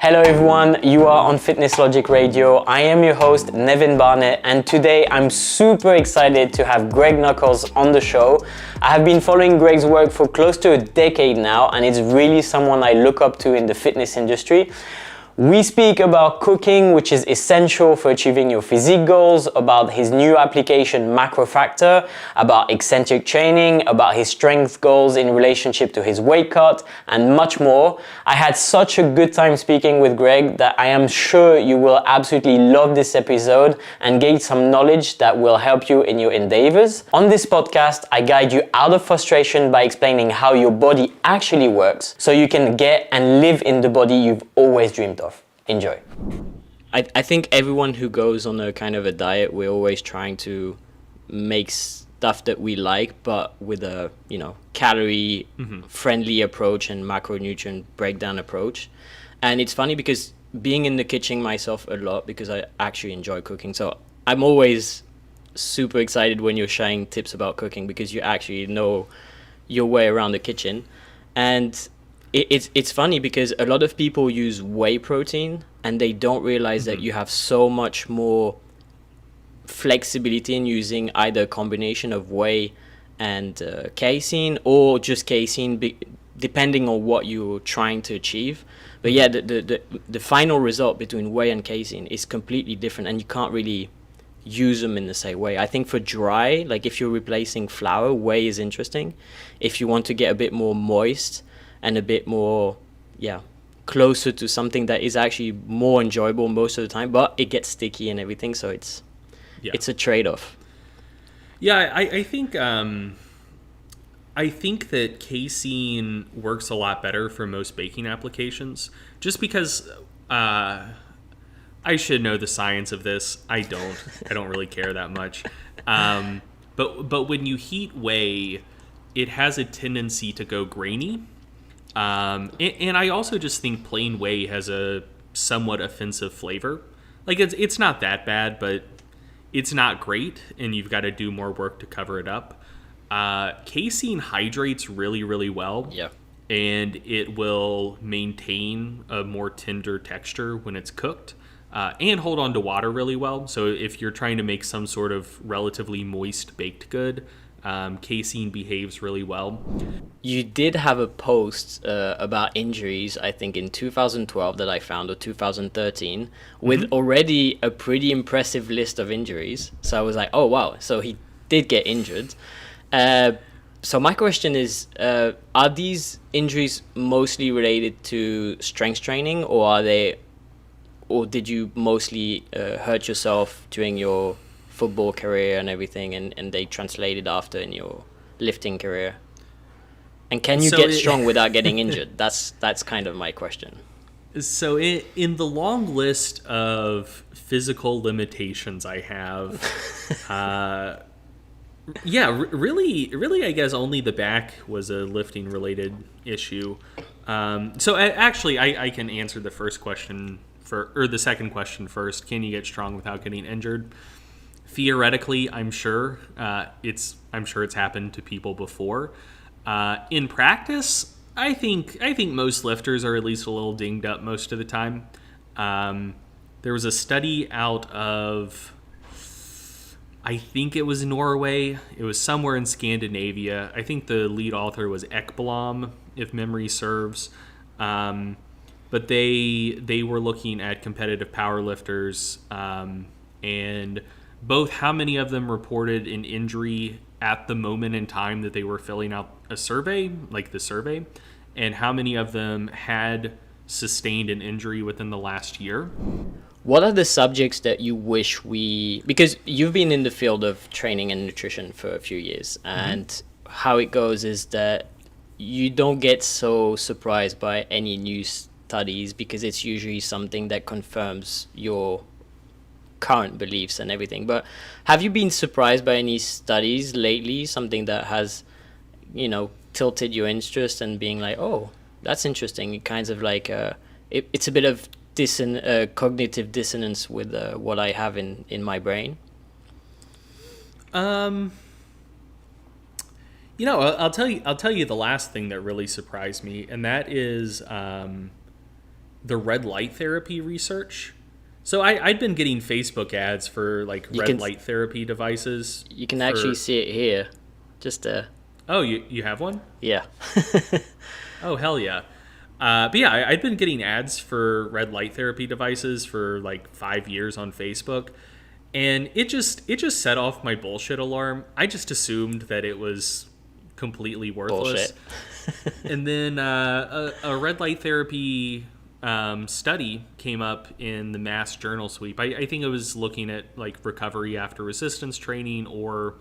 Hello everyone, you are on FitnessLogik Radio. I am your host, Nevin Barnett, and today I'm super excited to have Greg Nuckols on the show. I have been following Greg's work for close to a decade now, and it's really someone I look up to in the fitness industry. We speak about cooking, which is essential for achieving your physique goals, about his new application Macrofactor, about eccentric training, about his strength goals in relationship to his weight cut, and much more. I had such a good time speaking with Greg that I am sure you will absolutely love this episode and gain some knowledge that will help you in your endeavors. On this podcast, I guide you out of frustration by explaining how your body actually works so you can get and live in the body you've always dreamed of. Enjoy. I think everyone who goes on a kind of a diet, we're always trying to make stuff that we like, but with a, calorie friendly approach and macronutrient breakdown approach. And it's funny because being in the kitchen myself a lot, because I actually enjoy cooking. So I'm always super excited when you're sharing tips about cooking because you actually know your way around the kitchen. And it's funny because a lot of people use whey protein and they don't realize that you have so much more flexibility in using either a combination of whey and casein or just casein, depending on what you're trying to achieve. But yeah, the final result between whey and casein is completely different, and you can't really use them in the same way. I think for dry, like if you're replacing flour, whey is interesting. If you want to get a bit more moist and a bit more, closer to something that is actually more enjoyable most of the time, but it gets sticky and everything, so it's a trade-off. Yeah, I think that casein works a lot better for most baking applications, just because I should know the science of this. I don't really care that much. But when you heat whey, it has a tendency to go grainy. And I also just think plain whey has a somewhat offensive flavor. Like it's not that bad, but it's not great, and you've got to do more work to cover it up. Casein hydrates really, really well. Yeah. And it will maintain a more tender texture when it's cooked, and hold on to water really well. So if you're trying to make some sort of relatively moist baked good, casein behaves really well. You did have a post about injuries, I think in 2012 that I found, or 2013, with already a pretty impressive list of injuries. So I was like, oh wow, so he did get injured. So my question is, are these injuries mostly related to strength training, or did you mostly hurt yourself during your football career and everything, and they translated after in your lifting career? And can you get strong without getting injured? That's kind of my question. So in the long list of physical limitations I have, really, I guess only the back was a lifting related issue. So actually, I can answer the first question or the second question first. Can you get strong without getting injured? Theoretically, I'm sure it's happened to people before. In practice, I think most lifters are at least a little dinged up most of the time. There was a study out of, I think it was Norway. It was somewhere in Scandinavia. I think the lead author was Ekblom, if memory serves. But they were looking at competitive powerlifters, and both how many of them reported an injury at the moment in time that they were filling out a survey, like the survey, and how many of them had sustained an injury within the last year. What are the subjects that you wish because you've been in the field of training and nutrition for a few years, and how it goes is that you don't get so surprised by any new studies because it's usually something that confirms your current beliefs and everything. But have you been surprised by any studies lately, something that has tilted your interest and being like, oh, that's interesting? It kind of like it's a bit of cognitive dissonance with what I have in my brain. I'll tell you the last thing that really surprised me, and that is the red light therapy research. So I'd been getting Facebook ads for like red light therapy devices. You can actually see it here. Just Oh, you have one? Yeah. Oh, hell yeah. But yeah, I'd been getting ads for red light therapy devices for like 5 years on Facebook. And it just set off my bullshit alarm. I just assumed that it was completely worthless. Bullshit. And then a red light therapy study came up in the Mass Journal Sweep. I think it was looking at like recovery after resistance training or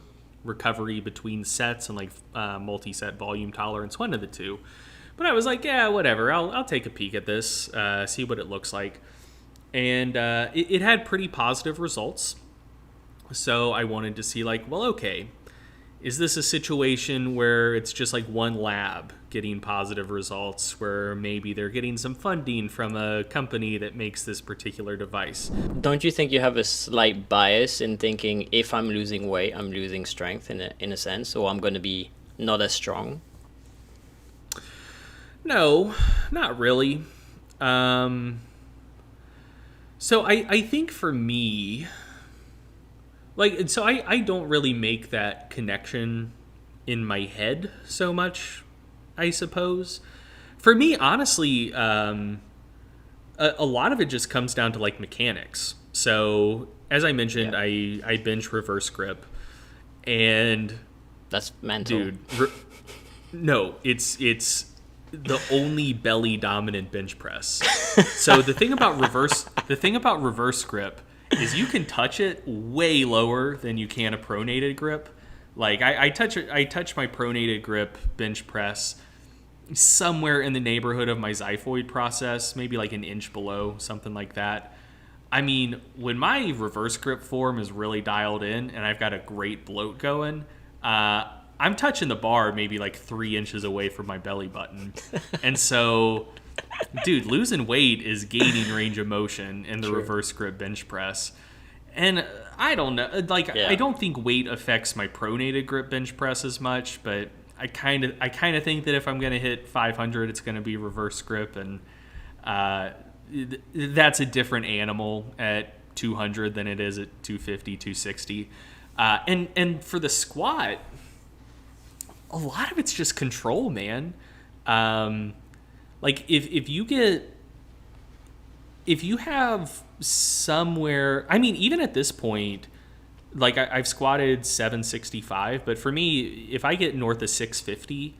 recovery between sets and like multi-set volume tolerance, one of the two. But I was like, yeah, whatever. I'll take a peek at this, see what it looks like. And it had pretty positive results. So I wanted to see like, well, okay, is this a situation where it's just like one lab getting positive results, where maybe they're getting some funding from a company that makes this particular device? Don't you think you have a slight bias in thinking if I'm losing weight, I'm losing strength in a sense, or I'm going to be not as strong? No, not really. So I think for me, like, so I don't really make that connection in my head so much, I suppose. For me, honestly, a lot of it just comes down to like mechanics. So as I mentioned, yeah. I bench reverse grip, and that's mental. Dude, no, it's the only belly dominant bench press. So the thing about reverse grip is you can touch it way lower than you can a pronated grip. Like I touch my pronated grip bench press somewhere in the neighborhood of my xiphoid process, maybe like an inch below, something like that. I mean, when my reverse grip form is really dialed in and I've got a great bloat going, I'm touching the bar maybe like 3 inches away from my belly button. And so, dude, losing weight is gaining range of motion in the reverse grip bench press. And I don't know, like, I don't think weight affects my pronated grip bench press as much, but I kind of think that if I'm going to hit 500, it's going to be reverse grip, and that's a different animal at 200 than it is at 250, 260. And for the squat, a lot of it's just control, man. Like if you have somewhere, I mean, even at this point, like I've squatted 765, but for me, if I get north of 650,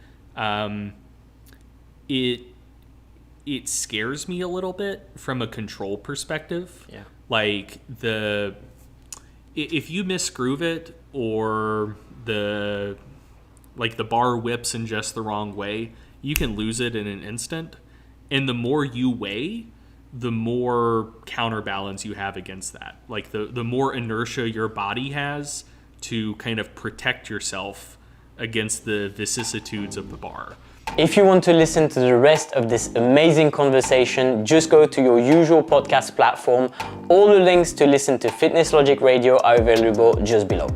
it scares me a little bit from a control perspective. Yeah. Like if you misgroove it, or the bar whips in just the wrong way, you can lose it in an instant. And the more you weigh, the more counterbalance you have against that. Like the more inertia your body has to kind of protect yourself against the vicissitudes of the bar. If you want to listen to the rest of this amazing conversation, just go to your usual podcast platform. All the links to listen to FitnessLogik Radio are available just below.